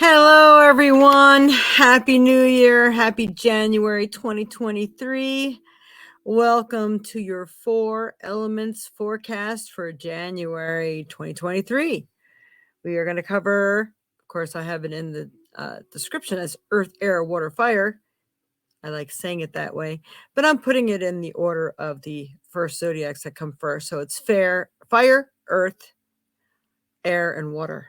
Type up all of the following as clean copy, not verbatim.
Hello, everyone. Happy New Year. Happy January 2023. Welcome to your 4 elements forecast for January 2023. We are going to cover, of course, I have it in the description as Earth, Air, Water, Fire. I like saying it that way, but I'm putting it in the order of the first zodiacs that come first. So it's fire, Earth, Air, and Water.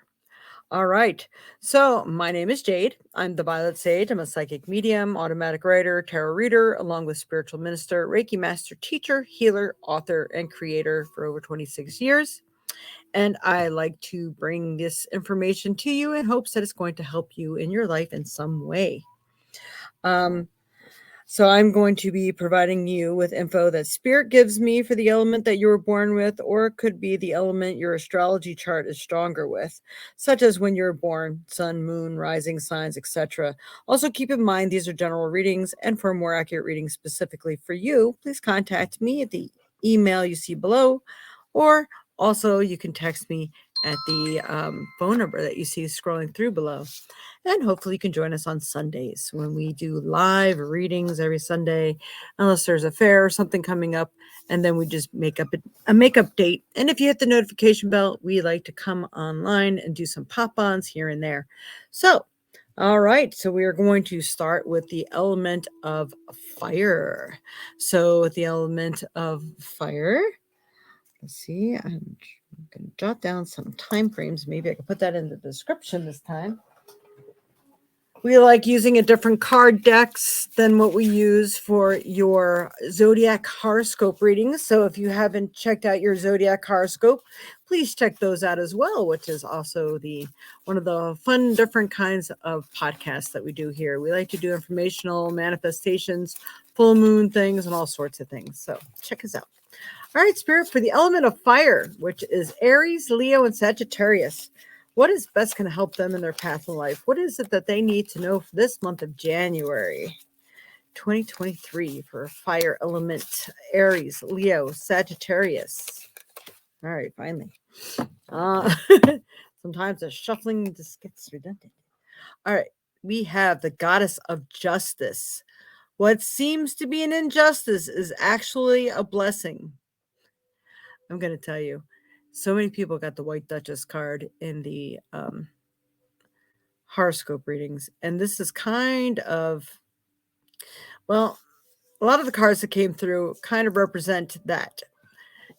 All right. So my name is Jade. I'm the Violet Sage. I'm a psychic medium, automatic writer, tarot reader, along with spiritual minister, Reiki master, teacher, healer, author, and creator for over 26 years. And I like to bring this information to you in hopes that it's going to help you in your life in some way. So I'm going to be providing you with info that Spirit gives me for the element that you were born with, or it could be the element your astrology chart is stronger with, such as when you're born, sun, moon, rising signs, etc. Also keep in mind these are general readings, and for a more accurate reading specifically for you, please contact me at the email you see below, or also you can text me at the phone number that you see scrolling through below. And hopefully you can join us on Sundays when we do live readings every Sunday, unless there's a fair or something coming up. And then we just make up a makeup date. And if you hit the notification bell, we like to come online and do some pop-ons here and there. So, all right. So we are going to start with the element of fire. So with the element of fire, let's see, I'm going to jot down some time frames. Maybe I can put that in the description this time. We like using a different card decks than what we use for your zodiac horoscope readings. So if you haven't checked out your zodiac horoscope, please check those out as well, which is also one of the fun different kinds of podcasts that we do here. We like to do informational manifestations, full moon things, and all sorts of things. So check us out. All right, Spirit, for the element of fire, which is Aries, Leo, and Sagittarius. What is best going to help them in their path in life? What is it that they need to know for this month of January 2023 for fire element, Aries, Leo, Sagittarius? All right, finally. Sometimes the shuffling just gets redundant. All right, we have the goddess of justice. What seems to be an injustice is actually a blessing. I'm going to tell you. So many people got the White Duchess card in the horoscope readings. And this is kind of, well, a lot of the cards that came through kind of represent that.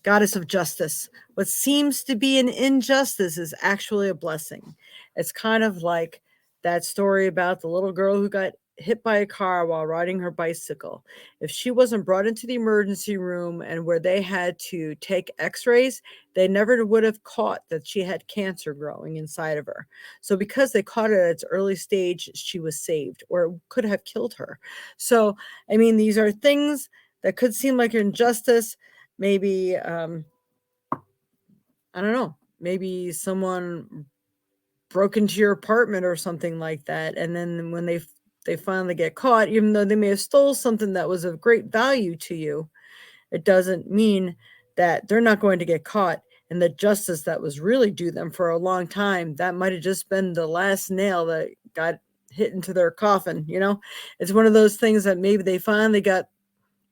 Goddess of justice. What seems to be an injustice is actually a blessing. It's kind of like that story about the little girl who got hit by a car while riding her bicycle. If she wasn't brought into the emergency room and where they had to take x-rays, they never would have caught that she had cancer growing inside of her. So because they caught it at its early stage, she was saved, or it could have killed her. So, I mean, these are things that could seem like injustice. Maybe, I don't know, maybe someone broke into your apartment or something like that. And then when they finally get caught, even though they may have stole something that was of great value to you, it doesn't mean that they're not going to get caught. And the justice that was really due them for a long time, that might have just been the last nail that got hit into their coffin. You know, it's one of those things that maybe they finally got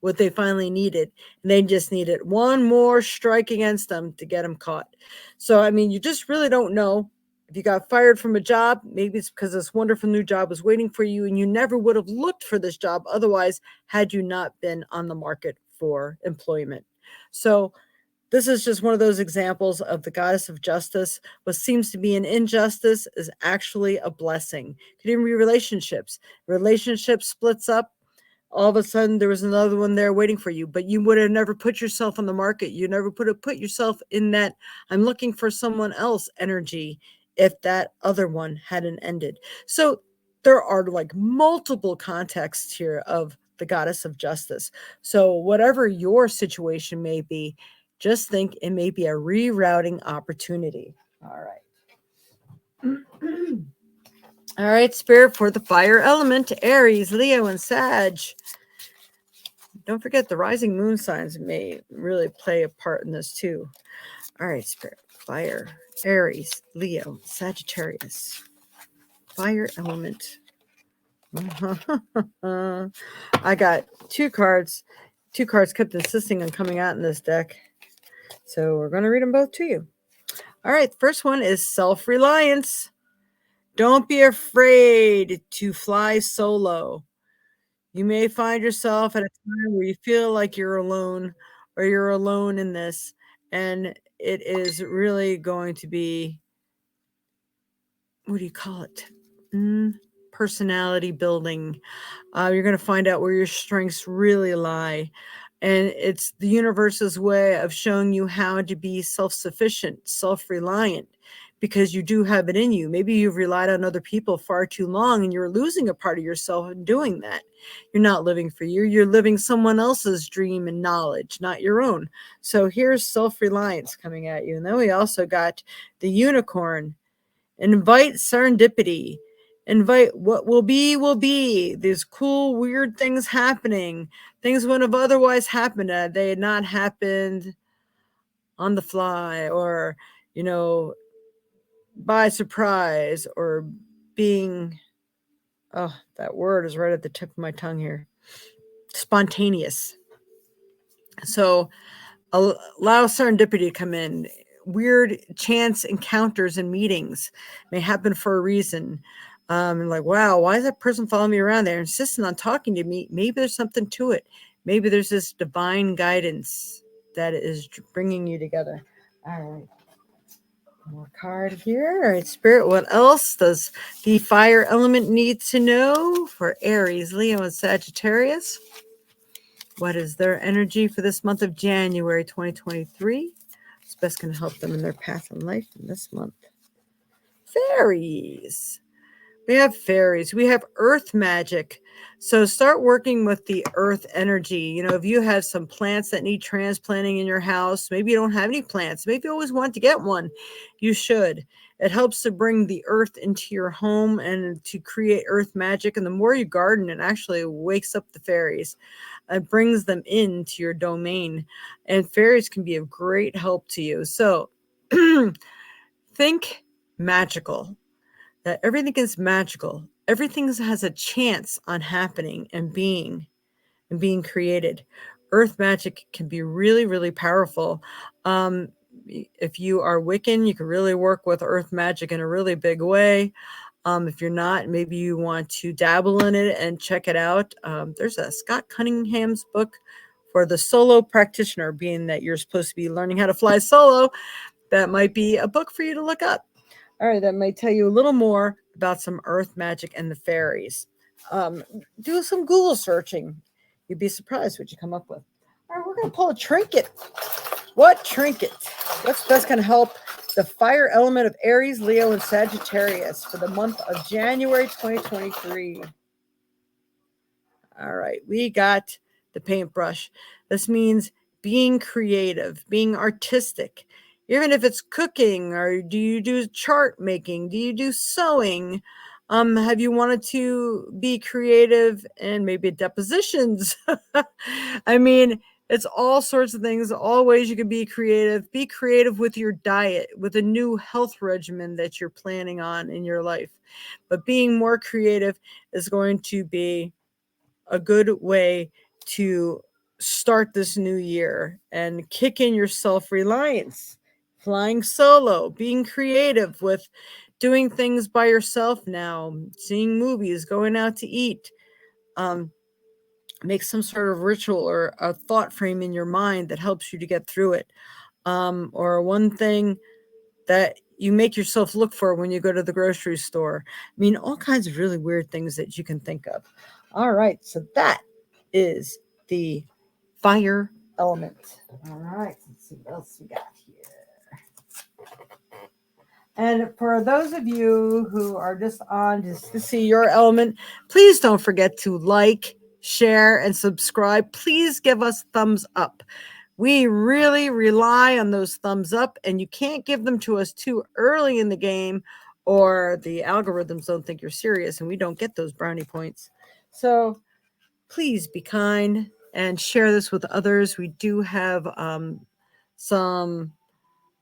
what they finally needed, and they just needed one more strike against them to get them caught. So, I mean, you just really don't know. If you got fired from a job, maybe it's because this wonderful new job was waiting for you, and you never would have looked for this job otherwise had you not been on the market for employment. So this is just one of those examples of the goddess of justice. What seems to be an injustice is actually a blessing. It could even be relationships. Relationship splits up. All of a sudden there was another one there waiting for you, but you would have never put yourself on the market. You never put yourself in that I'm looking for someone else energy if that other one hadn't ended. So there are like multiple contexts here of the goddess of justice. So whatever your situation may be, just think it may be a rerouting opportunity. All right. All right, Spirit, for the fire element, Aries, Leo, and Sag. Don't forget the rising moon signs may really play a part in this too. All right, Spirit, fire, Aries, Leo, Sagittarius. fire element. I got two cards. Two cards kept insisting on coming out in this deck. So we're going to read them both to you. All right. The first one is self-reliance. Don't be afraid to fly solo. You may find yourself at a time where you feel like you're alone or you're alone in this. And it is really going to be, what do you call it? Personality building. You're going to find out where your strengths really lie. And it's the universe's way of showing you how to be self-sufficient, self-reliant, because you do have it in you. Maybe you've relied on other people far too long and you're losing a part of yourself in doing that. You're not living for you. You're living someone else's dream and knowledge, not your own. So here's self-reliance coming at you. And then we also got the unicorn. Invite serendipity. Invite what will be, will be. There's cool, weird things happening. Things wouldn't have otherwise happened. They had not happened on the fly or, by surprise or being, that word is right at the tip of my tongue here. Spontaneous. So allow serendipity to come in. Weird chance encounters and meetings may happen for a reason. Like, wow, why is that person following me around? They're insisting on talking to me. Maybe there's something to it. Maybe there's this divine guidance that is bringing you together. All right. More card here. All right, Spirit, what else does the fire element need to know for Aries, Leo, and Sagittarius? What is their energy for this month of January 2023? It's best going to help them in their path in life in this month. Fairies. We have fairies. We have earth magic. So start working with the earth energy. If you have some plants that need transplanting in your house, maybe you don't have any plants. Maybe you always want to get one. You should. It helps to bring the earth into your home and to create earth magic. And the more you garden, it actually wakes up the fairies. It brings them into your domain. And fairies can be of great help to you. So think magical. That everything is magical. Everything has a chance on happening and being created. Earth magic can be really, really powerful. If you are Wiccan, you can really work with earth magic in a really big way. If you're not, maybe you want to dabble in it and check it out. There's a Scott Cunningham's book for the solo practitioner, being that you're supposed to be learning how to fly solo. That might be a book for you to look up. All right, that might tell you a little more about some earth magic and the fairies. Do some Google searching. You'd be surprised what you come up with. All right, we're going to pull a trinket. What trinket? What's best going to help the fire element of Aries, Leo, and Sagittarius for the month of January 2023? All right, we got the paintbrush. This means being creative, being artistic. Even if it's cooking, or do you do chart making? Do you do sewing? Have you wanted to be creative and maybe depositions? I mean, it's all sorts of things, all ways you can be creative. Be creative with your diet, with a new health regimen that you're planning on in your life. But being more creative is going to be a good way to start this new year and kick in your self-reliance. Flying solo, being creative with doing things by yourself now, seeing movies, going out to eat. Make some sort of ritual or a thought frame in your mind that helps you to get through it. Or one thing that you make yourself look for when you go to the grocery store. I mean, all kinds of really weird things that you can think of. All right, so that is the fire element. All right, let's see what else we got here. And for those of you who are just on just to see your element, please don't forget to like, share, and subscribe. Please give us thumbs up. We really rely on those thumbs up, and you can't give them to us too early in the game, or the algorithms don't think you're serious, and we don't get those brownie points. So please be kind and share this with others. We do have some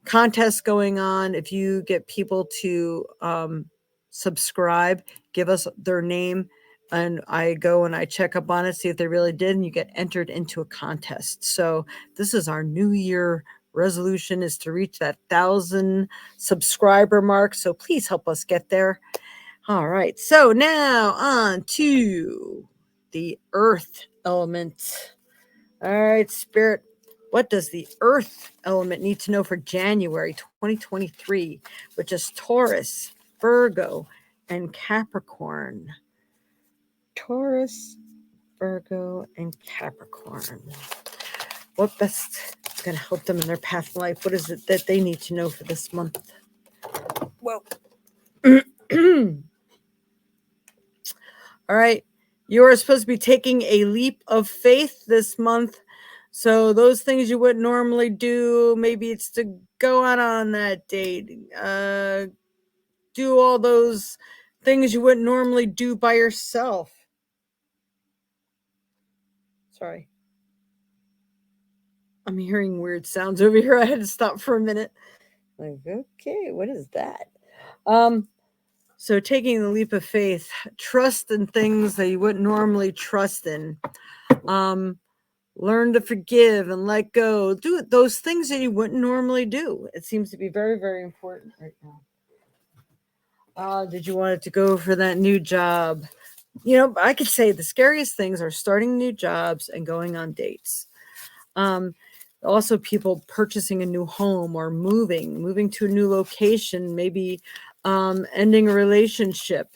contests going on. If you get people to subscribe, give us their name, and I go and I check up on it, see if they really did, and you get entered into a contest. So this is our New Year resolution, is to reach that 1,000 subscriber mark. So please help us get there. All right. So now on to the earth element. All right, Spirit. What does the earth element need to know for January 2023, which is Taurus, Virgo, and Capricorn? Taurus, Virgo, and Capricorn. What best is going to help them in their path in life? What is it that they need to know for this month? Well, all right. You are supposed to be taking a leap of faith this month. So those things you wouldn't normally do, maybe it's to go out on that date, do all those things you wouldn't normally do by yourself. Sorry. I'm hearing weird sounds over here. I had to stop for a minute. Like, okay, what is that? So taking the leap of faith, trust in things that you wouldn't normally trust in. Learn to forgive and let go. Do those things that you wouldn't normally do. It seems to be very, very important right now. Did you want it to go for that new job? You know, I could say the scariest things are starting new jobs and going on dates. Also, people purchasing a new home or moving to a new location, maybe ending a relationship.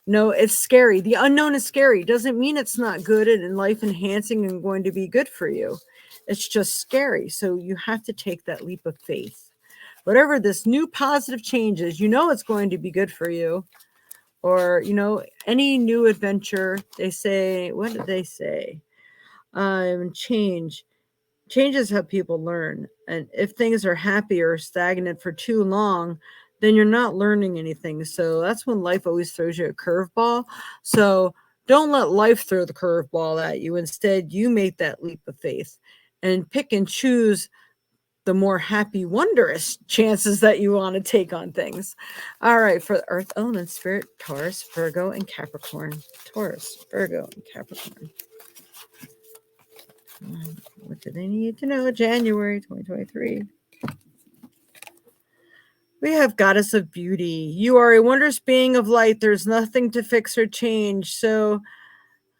No, it's scary. The unknown is scary. Doesn't mean it's not good and life enhancing and going to be good for you. It's just scary. So you have to take that leap of faith. Whatever this new positive change is, you know it's going to be good for you. Or, you know, any new adventure, they say, what did they say? Change is how people learn. And if things are happy or stagnant for too long, then you're not learning anything. So that's when life always throws you a curveball. So don't let life throw the curveball at you. Instead, you make that leap of faith and pick and choose the more happy, wondrous chances that you want to take on things. All right, for the earth element, Spirit, Taurus, Virgo, and Capricorn. Taurus, Virgo, and Capricorn. What do they need to know? January 2023. We have Goddess of Beauty. You are a wondrous being of light. There's nothing to fix or change. So,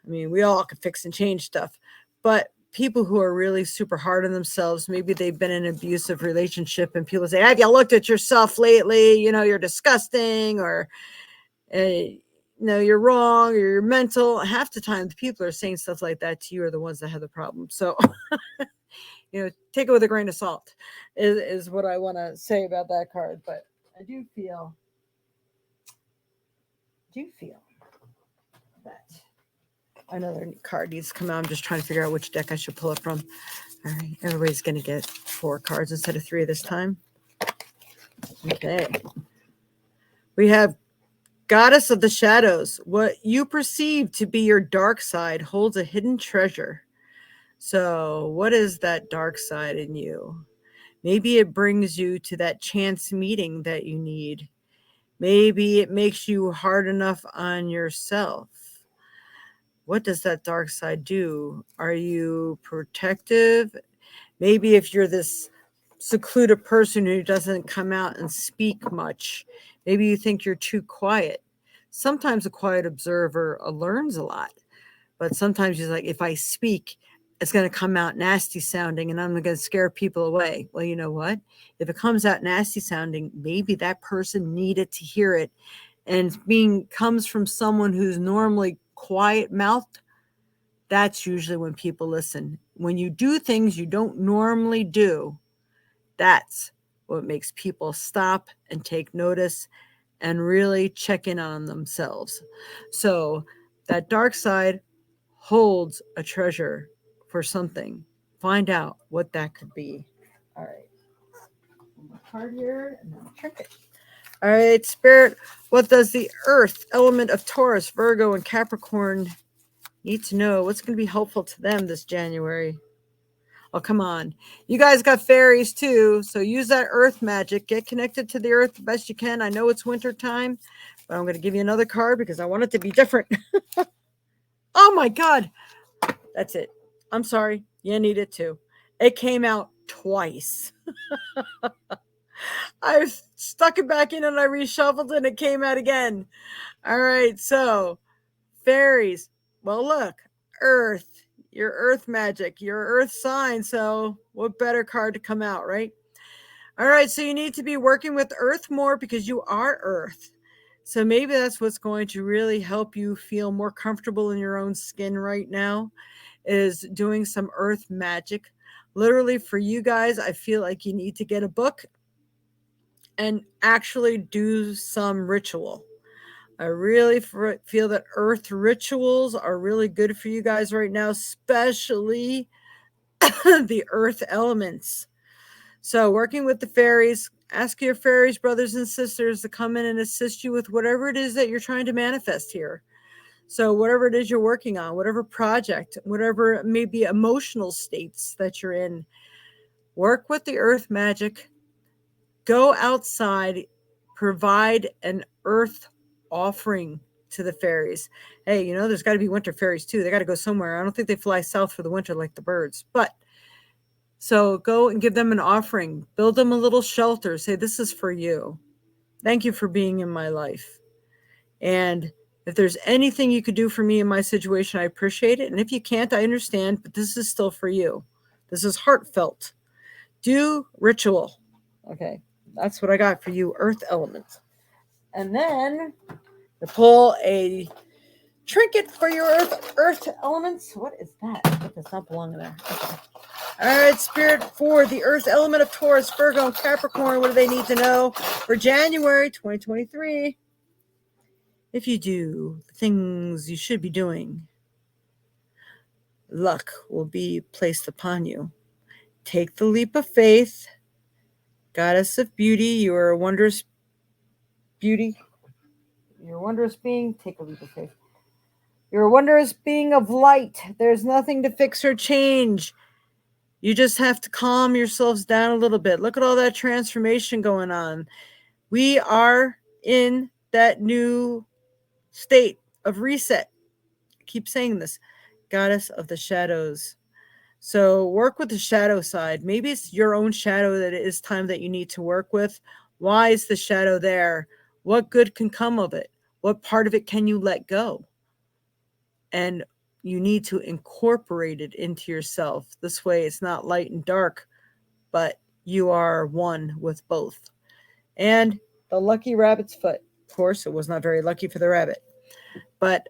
I mean, we all can fix and change stuff. But people who are really super hard on themselves, maybe they've been in an abusive relationship and people say, have you looked at yourself lately? You know, you're disgusting, or no, you're wrong, or you're mental. Half the time, the people are saying stuff like that to you are the ones that have the problem. So, you know, take it with a grain of salt is what I want to say about that card. But I do feel that another card needs to come out. I'm just trying to figure out which deck I should pull it from. All right, everybody's going to get 4 cards instead of 3 this time. Okay. We have Goddess of the Shadows. What you perceive to be your dark side holds a hidden treasure. So what is that dark side in you? Maybe it brings you to that chance meeting that you need. Maybe it makes you hard enough on yourself. What does that dark side do? Are you protective? Maybe if you're this secluded person who doesn't come out and speak much, maybe you think you're too quiet. Sometimes a quiet observer learns a lot, but sometimes he's like, if I speak, it's going to come out nasty sounding and I'm going to scare people away. Well, you know what? If it comes out nasty sounding, maybe that person needed to hear it. And comes from someone who's normally quiet mouthed. That's usually when people listen. When you do things you don't normally do, that's what makes people stop and take notice and really check in on themselves. So that dark side holds a treasure for something. Find out what that could be. All right. One card here and then I'll check it. All right, Spirit, what does the earth element of Taurus, Virgo, and Capricorn need to know? What's going to be helpful to them this January? Oh, come on. You guys got fairies too. So use that earth magic. Get connected to the earth the best you can. I know it's winter time, but I'm going to give you another card because I want it to be different. Oh my God. That's it. I'm sorry. You need it too. It came out twice. I stuck it back in and I reshuffled it and it came out again. All right. So fairies. Well, look, earth, your earth magic, your earth sign. So what better card to come out, right? All right. So you need to be working with earth more because you are earth. So maybe that's what's going to really help you feel more comfortable in your own skin right now, is doing some earth magic. Literally for you guys, I feel like you need to get a book and actually do some ritual. I really feel that earth rituals are really good for you guys right now, especially the earth elements. So working with the fairies, ask your fairies, brothers and sisters, to come in and assist you with whatever it is that you're trying to manifest here. So whatever it is you're working on, whatever project, whatever maybe emotional states that you're in, work with the earth magic, go outside, provide an earth offering to the fairies. Hey, there's got to be winter fairies too. They got to go somewhere. I don't think they fly south for the winter like the birds, but so go and give them an offering, build them a little shelter. Say, this is for you. Thank you for being in my life. And if there's anything you could do for me in my situation, I appreciate it. And if you can't, I understand, but this is still for you. This is heartfelt. Do ritual. Okay. That's what I got for you, earth elements. And then to pull a trinket for your earth elements. What is that? That does not belong in there. Okay. All right, Spirit, for the earth element of Taurus, Virgo, and Capricorn, what do they need to know for January 2023? If you do the things you should be doing, luck will be placed upon you. Take the leap of faith. Goddess of beauty, you are a wondrous beauty. You're a wondrous being. Take a leap of faith. You're a wondrous being of light. There's nothing to fix or change. You just have to calm yourselves down a little bit. Look at all that transformation going on. We are in that new state of reset. I keep saying this. Goddess of the shadows. So work with the shadow side. Maybe it's your own shadow that it is time that you need to work with. Why is the shadow there? What good can come of it? What part of it can you let go? And you need to incorporate it into yourself. This way it's not light and dark, but you are one with both. And the lucky rabbit's foot. Of course, it was not very lucky for the rabbit. But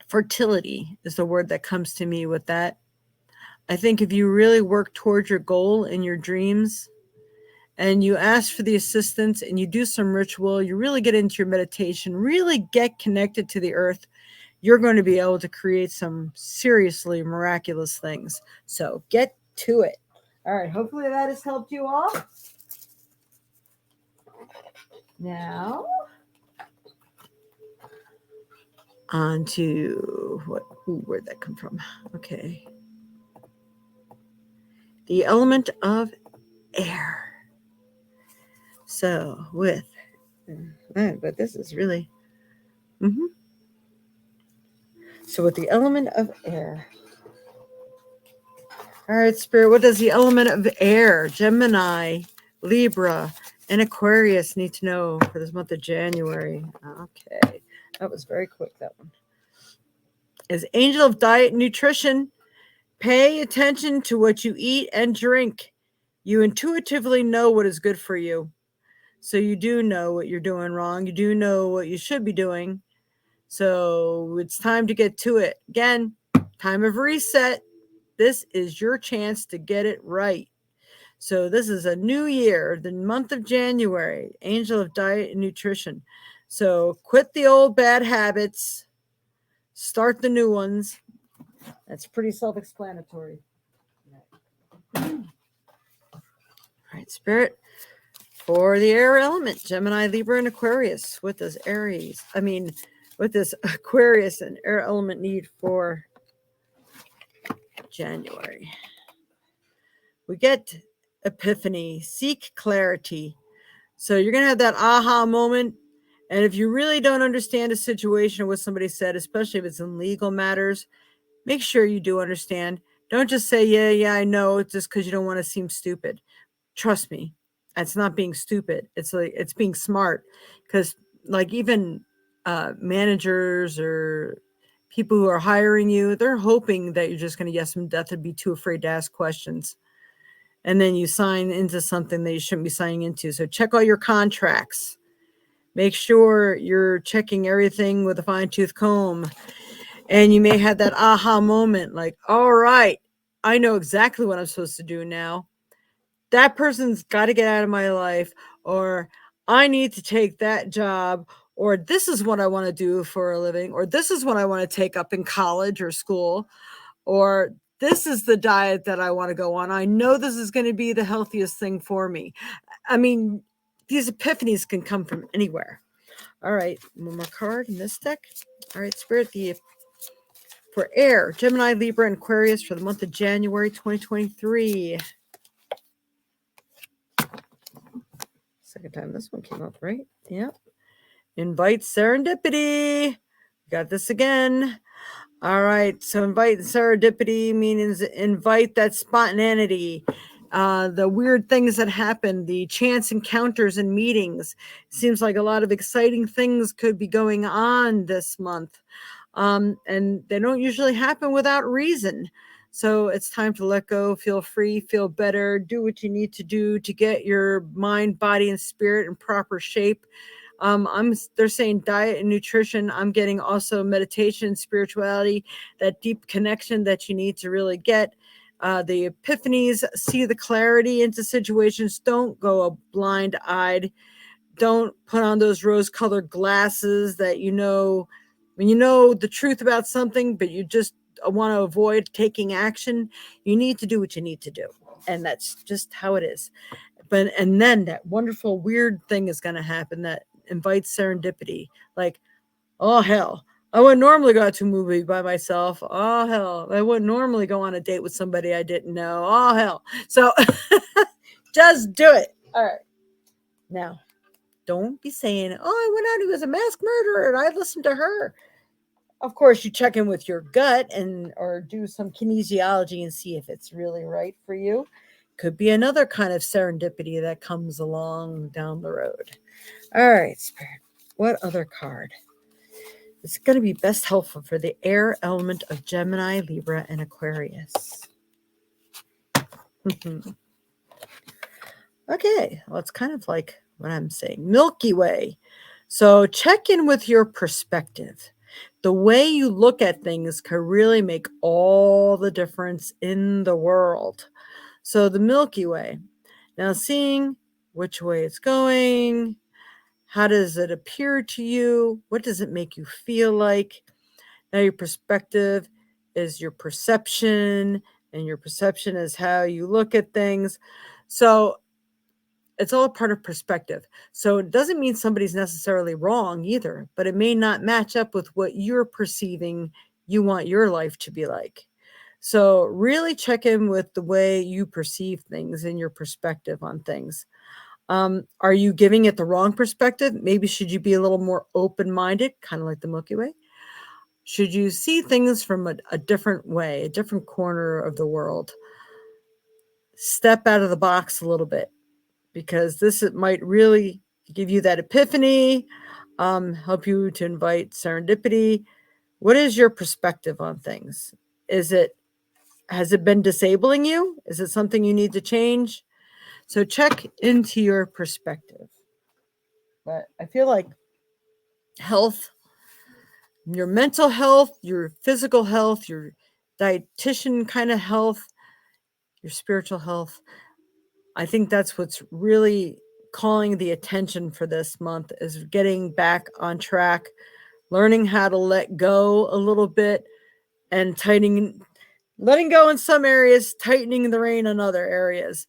fertility is the word that comes to me with that. I think if you really work towards your goal in your dreams and you ask for the assistance and you do some ritual, you really get into your meditation, really get connected to the earth, you're going to be able to create some seriously miraculous things. So get to it. All right. Hopefully that has helped you all. Now, on to where'd that come from? Okay. The element of air. So but this is really, So with the element of air. All right, Spirit, what does the element of air, Gemini, Libra, and Aquarius need to know for this month of January? Okay, that was very quick, that one. Is angel of diet and nutrition. Pay attention to what you eat and drink. You intuitively know what is good for you. So you do know what you're doing wrong. You do know what you should be doing. So it's time to get to it. Again, time of reset. This is your chance to get it right. So this is a new year, the month of January, angel of diet and nutrition. So quit the old bad habits, start the new ones. That's pretty self-explanatory. All right, Spirit, for the air element, Gemini, Libra, and Aquarius. What does Aquarius and air element need for January. We get epiphany, seek clarity. So you're going to have that aha moment. And if you really don't understand a situation or what somebody said, especially if it's in legal matters, make sure you do understand. Don't just say, yeah, I know, just because you don't want to seem stupid. Trust me, it's not being stupid. It's like it's being smart, because like even managers or people who are hiring you, they're hoping that you're just going to yes them death and be too afraid to ask questions. And then you sign into something that you shouldn't be signing into. So check all your contracts. Make sure you're checking everything with a fine-tooth comb. And you may have that aha moment like, all right, I know exactly what I'm supposed to do now. That person's got to get out of my life, or I need to take that job, or this is what I want to do for a living, or this is what I want to take up in college or school, or this is the diet that I want to go on. I know this is going to be the healthiest thing for me. I mean, these epiphanies can come from anywhere. All right, one more card in this deck. All right, Spirit, for air, Gemini, Libra, and Aquarius for the month of January 2023. Second time this one came up, right? Yep. Invite serendipity. Got this again. All right. So invite serendipity means invite that spontaneity, the weird things that happen, the chance encounters and meetings. Seems like a lot of exciting things could be going on this month. And they don't usually happen without reason. So it's time to let go, feel free, feel better, do what you need to do to get your mind, body, and spirit in proper shape. They're saying diet and nutrition. I'm getting also meditation, spirituality, that deep connection that you need to really get. The epiphanies, see the clarity into situations. Don't go blind-eyed. Don't put on those rose-colored glasses that when you know the truth about something, but you just want to avoid taking action. You need to do what you need to do. And that's just how it is. And then that wonderful, weird thing is going to happen that invites serendipity. Like, oh, hell, I wouldn't normally go out to a movie by myself. Oh, hell, I wouldn't normally go on a date with somebody I didn't know. Oh, hell. So just do it. All right. Now, don't be saying, oh, I went out, he was a mass murderer, and I listened to her. Of course, you check in with your gut or do some kinesiology and see if it's really right for you. Could be another kind of serendipity that comes along down the road. All right, Spirit. What other card is going to be best helpful for the air element of Gemini, Libra, and Aquarius? Okay, well, it's kind of like what I'm saying. Milky Way. So check in with your perspective. The way you look at things can really make all the difference in the world. So the Milky Way. Now, seeing which way it's going, how does it appear to you? What does it make you feel like? Now, your perspective is your perception, and your perception is how you look at things. So it's all a part of perspective. So it doesn't mean somebody's necessarily wrong either, but it may not match up with what you're perceiving you want your life to be like. So really check in with the way you perceive things and your perspective on things. Are you giving it the wrong perspective? Maybe should you be a little more open-minded, kind of like the Milky Way? Should you see things from a different way, a different corner of the world? Step out of the box a little bit, because this might really give you that epiphany, help you to invite serendipity. What is your perspective on things? Has it been disabling you? Is it something you need to change? So check into your perspective. But I feel like health, your mental health, your physical health, your dietitian kind of health, your spiritual health, I think that's what's really calling the attention for this month, is getting back on track, learning how to let go a little bit, and letting go in some areas, tightening the rein in other areas.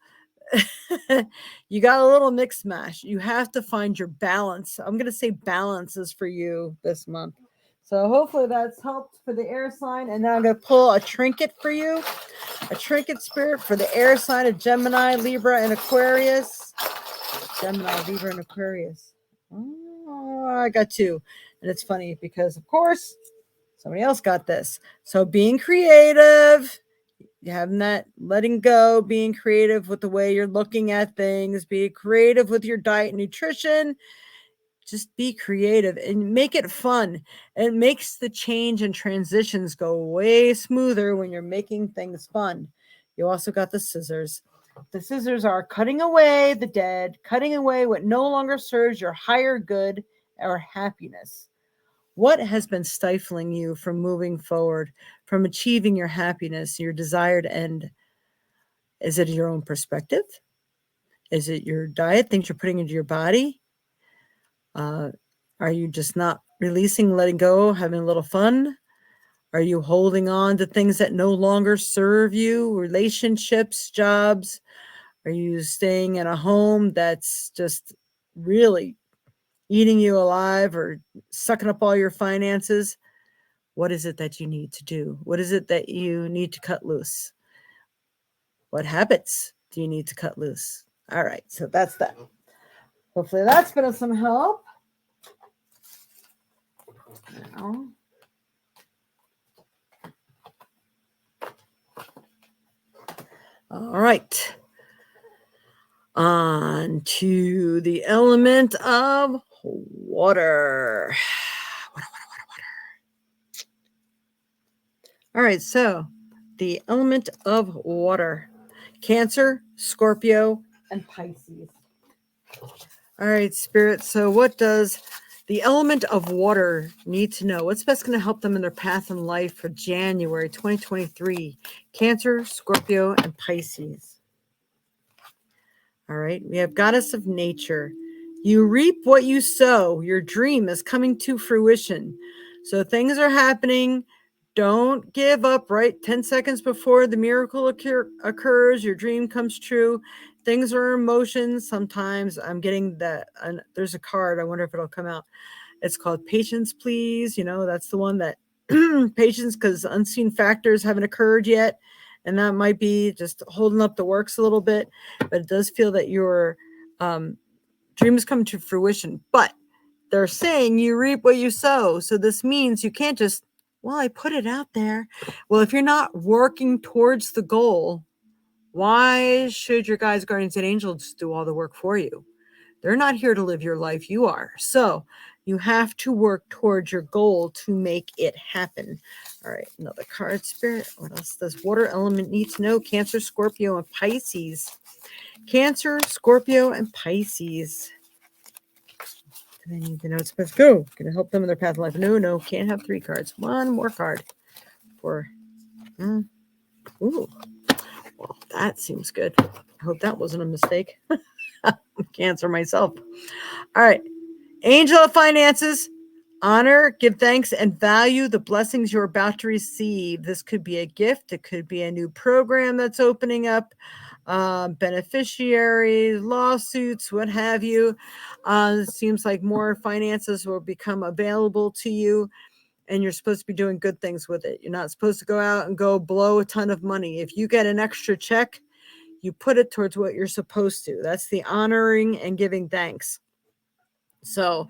You got a little mix mash. You have to find your balance. I'm going to say balance is for you this month. So hopefully that's helped for the air sign. And now I'm going to pull a trinket for you. A trinket spirit for the air sign of Gemini, Libra, and Aquarius. Gemini, Libra, and Aquarius. Oh, I got two. And it's funny because, of course, somebody else got this. So being creative, you having that letting go, being creative with the way you're looking at things, be creative with your diet and nutrition. Just be creative and make it fun. It makes the change and transitions go way smoother when you're making things fun. You also got the scissors. The scissors are cutting away the dead, cutting away what no longer serves your higher good or happiness. What has been stifling you from moving forward, from achieving your happiness, your desired end? Is it your own perspective? Is it your diet, things you're putting into your body? Are you just not releasing, letting go, having a little fun? Are you holding on to things that no longer serve you, relationships, jobs? Are you staying in a home that's just really eating you alive or sucking up all your finances? What is it that you need to do? What is it that you need to cut loose? What habits do you need to cut loose? All right, so that's that. Hopefully that's been of some help. Now, all right. On to the element of water. Water. All right, so the element of water. Cancer, Scorpio, and Pisces. All right, Spirit. So what does the element of water need to know? What's best going to help them in their path in life for January 2023? Cancer, Scorpio, and Pisces. All right, we have Goddess of Nature. You reap what you sow. Your dream is coming to fruition. So things are happening. Don't give up, right? 10 seconds before the miracle occurs, your dream comes true. Things are in motion. Sometimes I'm getting that. There's a card. I wonder if it'll come out. It's called Patience, Please. You know, that's the one that patience, because unseen factors haven't occurred yet. And that might be just holding up the works a little bit. But it does feel that your dream is coming to fruition. But they're saying you reap what you sow. So this means you can't just, well, I put it out there. Well, if you're not working towards the goal, why should your guides, guardians, and angels do all the work for you? They're not here to live your life. You are. So you have to work towards your goal to make it happen. All right, another card, Spirit. What else does water element need to know? Cancer, Scorpio, and Pisces. Cancer, Scorpio, and Pisces. I need to know it's supposed to go. Going to help them in their path of life. No, can't have three cards. One more card for. Ooh, well, that seems good. I hope that wasn't a mistake. I'm Cancer myself. All right, Angel of Finances. Honor, give thanks, and value the blessings you're about to receive. This could be a gift. It could be a new program that's opening up. Beneficiaries, lawsuits, what have you. It seems like more finances will become available to you, and you're supposed to be doing good things with it. You're not supposed to go out and go blow a ton of money. If you get an extra check, you put it towards what you're supposed to. That's the honoring and giving thanks. So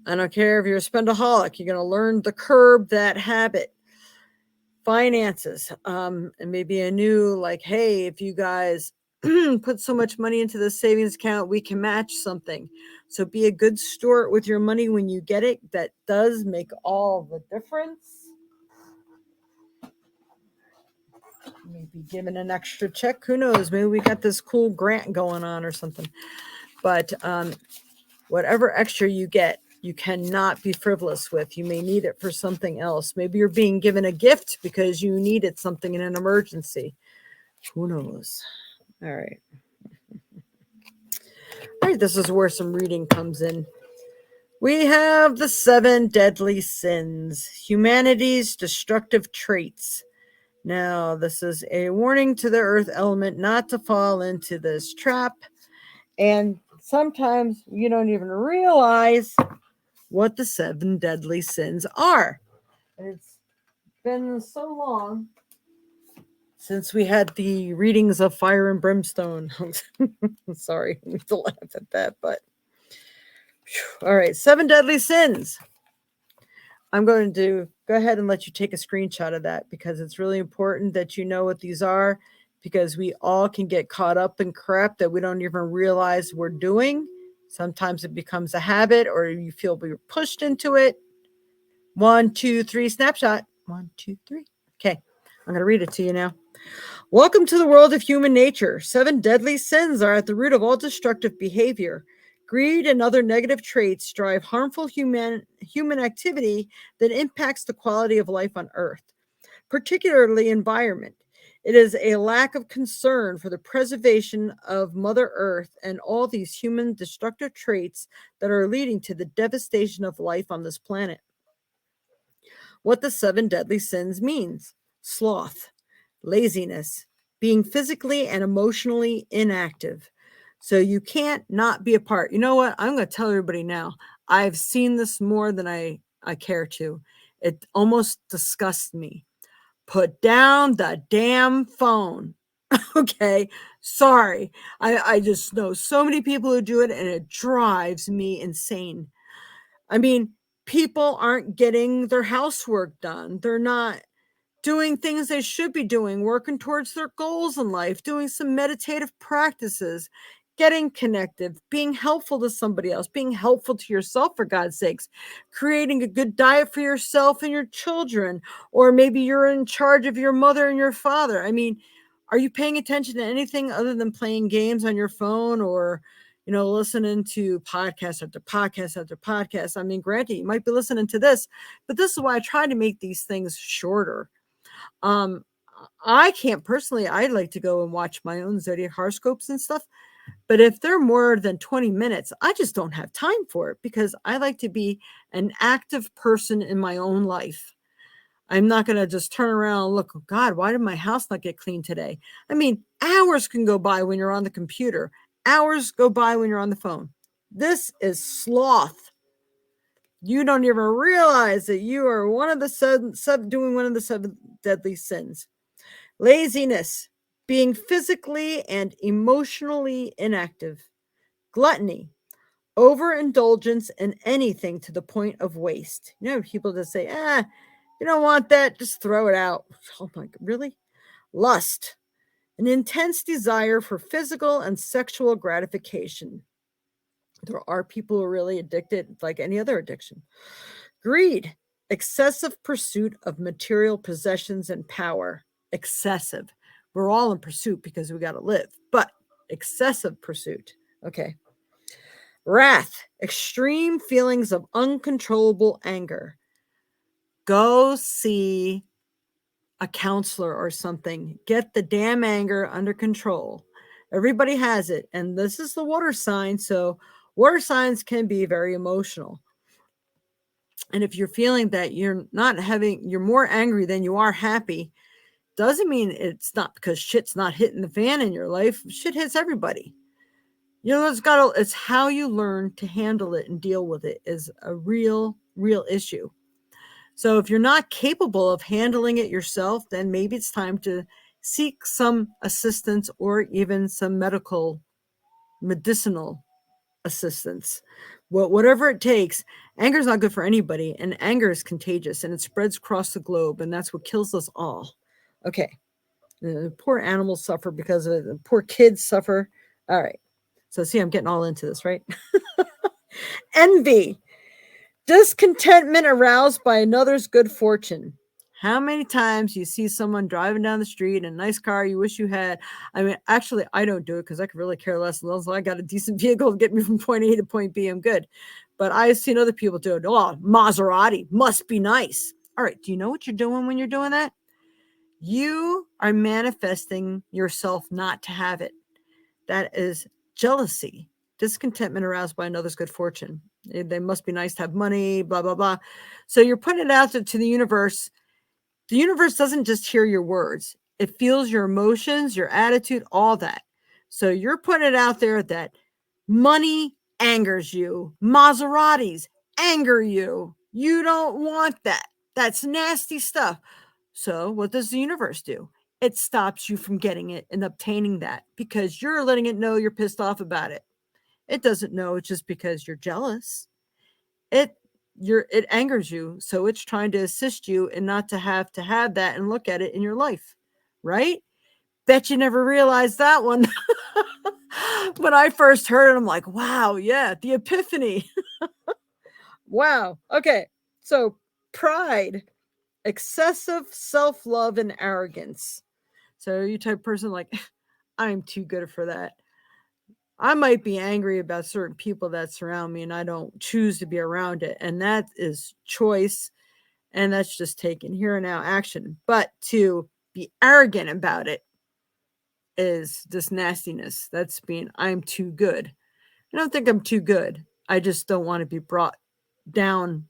I don't care if you're a spendaholic, you're going to learn to curb that habit. Finances, and maybe a new, like, hey, if you guys put so much money into the savings account, we can match something. So be a good steward with your money when you get it. That does make all the difference. Maybe giving an extra check. Who knows? Maybe we got this cool grant going on or something. But whatever extra you get, you cannot be frivolous with. You may need it for something else. Maybe you're being given a gift because you needed something in an emergency. Who knows? All right. All right, this is where some reading comes in. We have the 7 deadly sins, humanity's destructive traits. Now, this is a warning to the earth element not to fall into this trap. And sometimes you don't even realize what the 7 deadly sins are. It's been so long since we had the readings of Fire and Brimstone. Sorry, I need to laugh at that, but all right, 7 deadly sins. I'm going to go ahead and let you take a screenshot of that because it's really important that you know what these are, because we all can get caught up in crap that we don't even realize we're doing. Sometimes it becomes a habit or you feel we're pushed into it. 1, 2, 3, snapshot. 1, 2, 3. Okay, I'm going to read it to you now. Welcome to the world of human nature. 7 deadly sins are at the root of all destructive behavior. Greed and other negative traits drive harmful human activity that impacts the quality of life on Earth, particularly environment. It is a lack of concern for the preservation of Mother Earth and all these human destructive traits that are leading to the devastation of life on this planet. What the 7 deadly sins means: sloth, laziness, being physically and emotionally inactive. So you can't not be a part. You know what? I'm going to tell everybody now. I've seen this more than I care to. It almost disgusts me. Put down the damn phone. Okay. Sorry. I just know so many people who do it and it drives me insane. I mean, people aren't getting their housework done. They're not doing things they should be doing, working towards their goals in life, doing some meditative practices, getting connected, being helpful to somebody else, being helpful to yourself, for God's sakes, creating a good diet for yourself and your children, or maybe you're in charge of your mother and your father. I mean, are you paying attention to anything other than playing games on your phone or listening to podcast after podcast after podcast? I mean, granted, you might be listening to this, but this is why I try to make these things shorter. I can't personally, I'd like to go and watch my own zodiac horoscopes and stuff. But if they're more than 20 minutes, I just don't have time for it because I like to be an active person in my own life. I'm not going to just turn around and look, oh God, why did my house not get clean today? I mean, hours can go by when you're on the computer. Hours go by when you're on the phone. This is sloth. You don't even realize that you are one of the doing one of the 7 deadly sins. Laziness, being physically and emotionally inactive. Gluttony, overindulgence in anything to the point of waste. People just say, you don't want that, just throw it out. Oh my God, really? Lust, an intense desire for physical and sexual gratification. There are people who are really addicted, like any other addiction. Greed, excessive pursuit of material possessions and power. Excessive. We're all in pursuit because we got to live, but excessive pursuit. Okay. Wrath, extreme feelings of uncontrollable anger. Go see a counselor or something. Get the damn anger under control. Everybody has it. And this is the water sign. So water signs can be very emotional. And if you're feeling that you're more angry than you are happy, doesn't mean it's not because shit's not hitting the fan in your life. Shit hits everybody. It's how you learn to handle it and deal with it is a real issue. So if you're not capable of handling it yourself, then maybe it's time to seek some assistance or even some medicinal assistance. Whatever it takes. Anger is not good for anybody, and anger is contagious, and it spreads across the globe, and that's what kills us all. Okay. The poor animals suffer because of it. The poor kids suffer. All right. So see, I'm getting all into this, right? Envy. Discontentment aroused by another's good fortune. How many times you see someone driving down the street in a nice car you wish you had? I mean, actually, I don't do it because I could really care less. As long as I got a decent vehicle to get me from point A to point B, I'm good. But I've seen other people do it. Oh, Maserati must be nice. All right. Do you know what you're doing when you're doing that? You are manifesting yourself not to have it. That is jealousy, discontentment aroused by another's good fortune. They must be nice to have money, blah, blah, blah. So you're putting it out to the universe. The universe doesn't just hear your words. It feels your emotions, your attitude, all that. So you're putting it out there that money angers you. Maseratis anger you. You don't want that. That's nasty stuff. So what does the universe do? It stops you from getting it and obtaining that because you're letting it know you're pissed off about it. It doesn't know it's just because you're jealous. It angers you, so it's trying to assist you and not to have that and look at it in your life, right? Bet you never realized that one. When I first heard it, I'm like, wow, yeah, the epiphany. Wow. Okay. So pride, excessive self-love, and arrogance. So you type of person like, I'm too good for that. I might be angry about certain people that surround me and I don't choose to be around it. And that is choice. And that's just taking here and now action. But to be arrogant about it is this nastiness. That's being, I'm too good. I don't think I'm too good. I just don't want to be brought down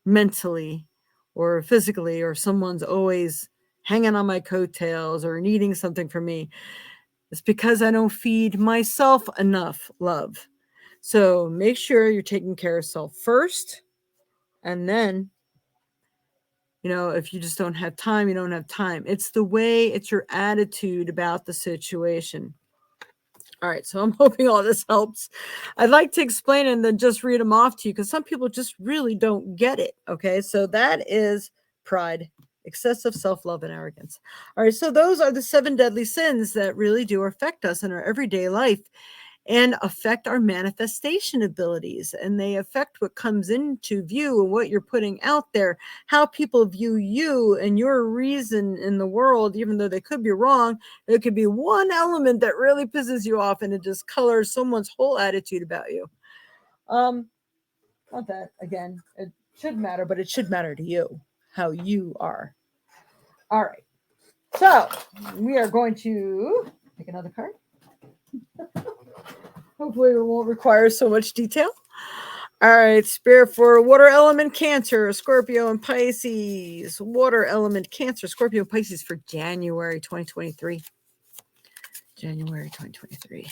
mentally or physically, or someone's always hanging on my coattails or needing something from me. It's because I don't feed myself enough love. So make sure you're taking care of self first. And then, if you just don't have time, you don't have time. It's the way, it's your attitude about the situation. All right, so I'm hoping all this helps. I'd like to explain and then just read them off to you because some people just really don't get it. Okay, so that is pride, excessive self-love, and arrogance. All right, so those are the 7 deadly sins that really do affect us in our everyday life and affect our manifestation abilities. And they affect what comes into view and what you're putting out there, how people view you and your reason in the world, even though they could be wrong. There could be one element that really pisses you off and it just colors someone's whole attitude about you. Not that, again, it should matter, but it should matter to you, how you are. All right. So we are going to pick another card. Hopefully it won't require so much detail. All right, Spirit for water element Cancer, Scorpio, and Pisces. Water element Cancer, Scorpio, and Pisces for January 2023. January 2023.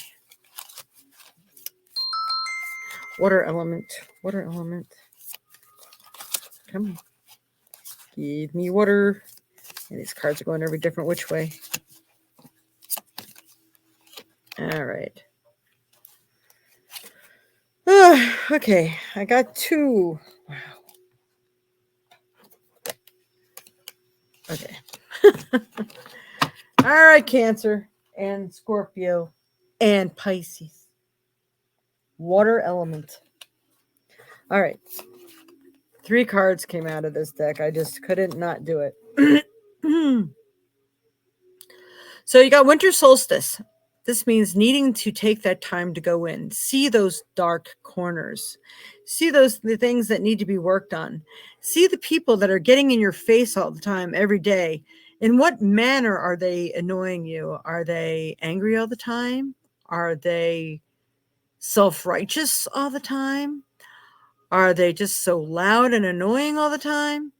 Water element. Water element. Come on. Give me water. And these cards are going every different which way. All right. Okay, I got 2. Wow. Okay. All right, Cancer and Scorpio and Pisces. Water element. All right. 3 cards came out of this deck. I just couldn't not do it. So you got winter solstice. This means needing to take that time to go in, see those dark corners, see the things that need to be worked on, see the people that are getting in your face all the time, every day. In what manner are they annoying you? Are they angry all the time? Are they self-righteous all the time? Are they just so loud and annoying all the time?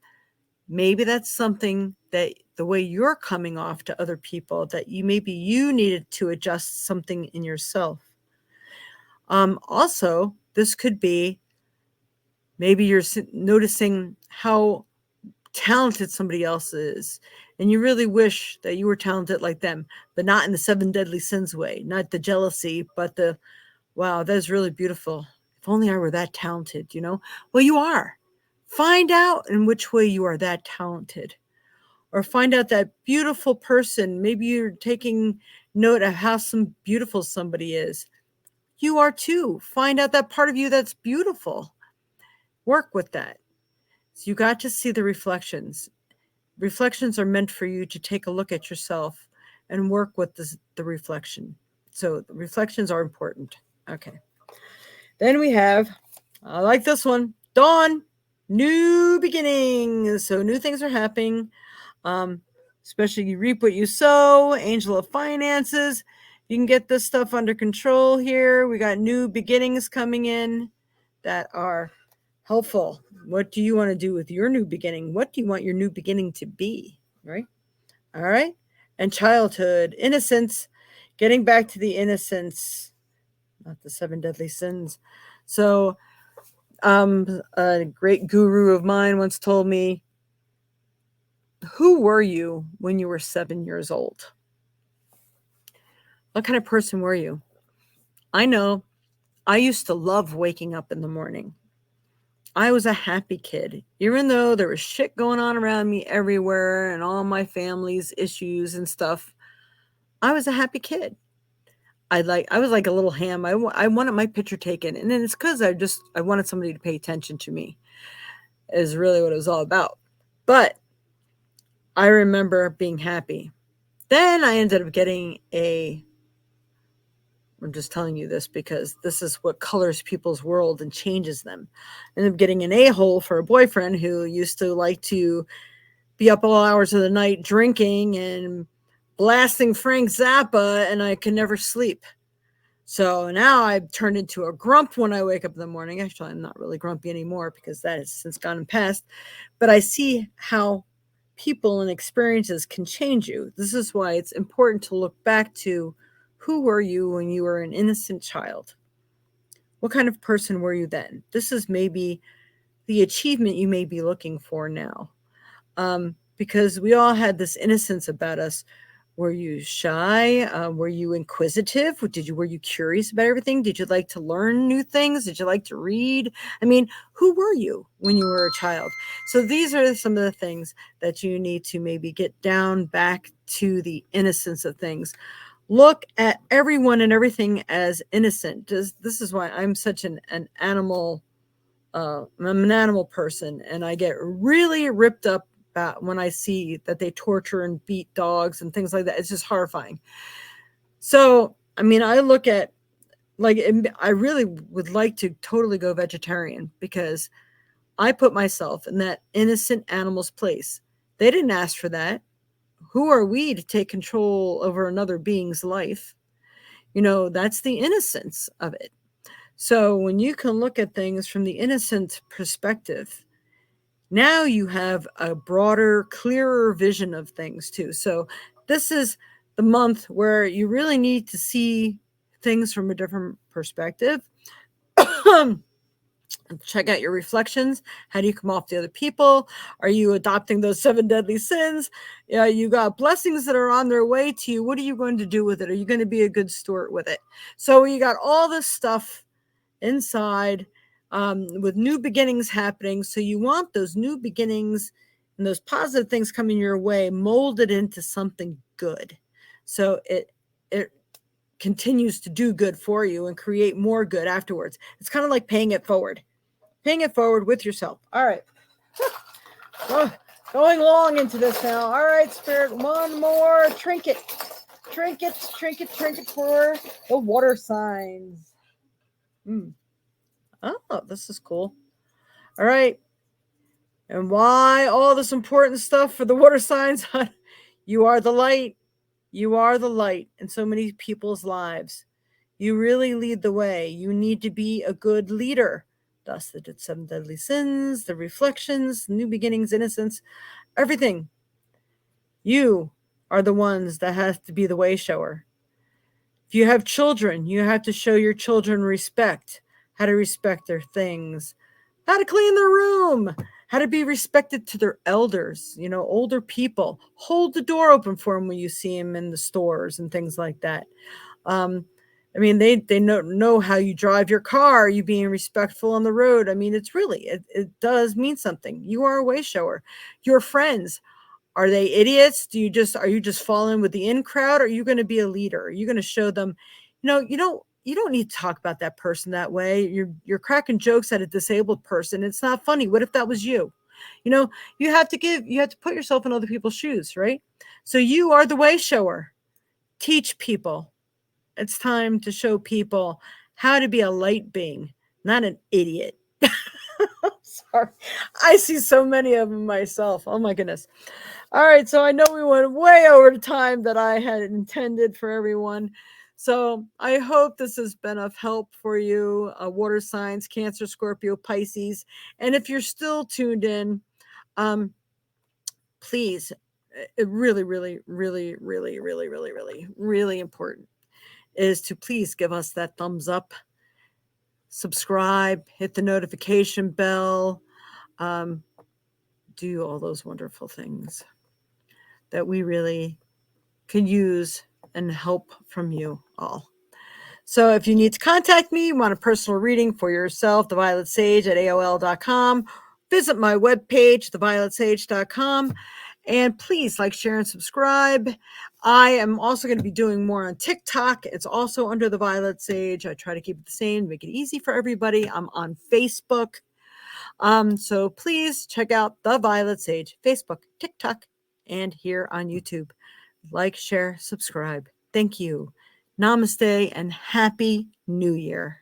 Maybe that's something that the way you're coming off to other people, that you needed to adjust something in yourself. Also, this could be maybe you're noticing how talented somebody else is, and you really wish that you were talented like them, but not in the 7 deadly sins way, not the jealousy, but the, wow, that's really beautiful. If only I were that talented, Well, you are. Find out in which way you are that talented. Or find out that beautiful person. Maybe you're taking note of how beautiful somebody is. You are too. Find out that part of you that's beautiful. Work with that. So you got to see the reflections. Reflections are meant for you to take a look at yourself and work with the reflection. So the reflections are important. Okay. Then we have, I like this one, Dawn, new beginnings. So new things are happening. Especially you reap what you sow, angel of finances. You can get this stuff under control here. We got new beginnings coming in that are helpful. What do you want to do with your new beginning? What do you want your new beginning to be? Right? All right. And childhood, innocence, getting back to the innocence, not the 7 deadly sins. So A great guru of mine once told me, who were you when you were 7 years old? What kind of person were you? I know I used to love waking up in the morning. I was a happy kid, even though there was shit going on around me everywhere and all my family's issues and stuff. I was a happy kid. I was like a little ham. I wanted my picture taken, and then it's because I wanted somebody to pay attention to me. Is really what it was all about. But I remember being happy. Then I ended up getting I'm just telling you this because this is what colors people's world and changes them. I ended up getting an a-hole for a boyfriend who used to like to be up all hours of the night drinking and blasting Frank Zappa, and I could never sleep. So now I've turned into a grump when I wake up in the morning. Actually, I'm not really grumpy anymore because that has since gone past. But I see how people and experiences can change you. This is why it's important to look back to, who were you when you were an innocent child? What kind of person were you then? This is maybe the achievement you may be looking for now. Because we all had this innocence about us. Were you shy? Were you inquisitive? Were you curious about everything? Did you like to learn new things? Did you like to read? I mean, who were you when you were a child? So these are some of the things that you need to maybe get down back to the innocence of things. Look at everyone and everything as innocent. This is why I'm such an animal. I'm an animal person, and I get really ripped up when I see that they torture and beat dogs and things like that. It's just horrifying. So, I mean, I look at, like, I really would like to totally go vegetarian because I put myself in that innocent animal's place. They didn't ask for that. Who are we to take control over another being's life? That's the innocence of it. So when you can look at things from the innocent perspective, now you have a broader, clearer vision of things too. So this is the month where you really need to see things from a different perspective. Check out your reflections. How do you come off the other people? Are you adopting those 7 deadly sins? You got blessings that are on their way to you. What are you going to do with it? Are you going to be a good steward with it? So you got all this stuff inside, with new beginnings happening. So you want those new beginnings and those positive things coming your way molded into something good. So it continues to do good for you and create more good afterwards. It's kind of like paying it forward with yourself. All right. Going long into this now. All right, Spirit, one more trinket for the water signs. Oh, this is cool. All right. And why all this important stuff for the water signs? You are the light. You are the light in so many people's lives. You really lead the way. You need to be a good leader. Thus, the 7 deadly sins, the reflections, new beginnings, innocence, everything. You are the ones that have to be the way shower. If you have children, you have to show your children respect, how to respect their things, how to clean their room, how to be respected to their elders, older people. Hold the door open for them when you see them in the stores and things like that. I mean, they know how you drive your car. Are you being respectful on the road? I mean, it does mean something. You are a way shower. Your friends, are they idiots? Are you just falling with the in crowd? Or are you going to be a leader? Are you going to show them, you don't need to talk about that person that way. You're cracking jokes at a disabled person. It's not funny. What if that was you? You have to put yourself in other people's shoes, right? So you are the way shower. Teach people. It's time to show people how to be a light being, not an idiot. Sorry. I see so many of them myself. Oh my goodness. All right. So I know we went way over the time that I had intended for everyone. So I hope this has been of help for you, water signs, Cancer, Scorpio, Pisces. And if you're still tuned in, please, it really, really, really, really, really, really, really, really important is to please give us that thumbs up. subscribe, hit the notification bell, do all those wonderful things that we really can use and help from you all. So if you need to contact me, want a personal reading for yourself, theviolet.sage@aol.com. Visit my webpage, theviolet.sage.com. And please like, share, and subscribe. I am also going to be doing more on TikTok. It's also under the Violet Sage. I try to keep it the same, make it easy for everybody. I'm on Facebook. So please check out the Violet Sage, Facebook, TikTok, and here on YouTube. Like, share, subscribe. Thank you. Namaste and Happy New Year.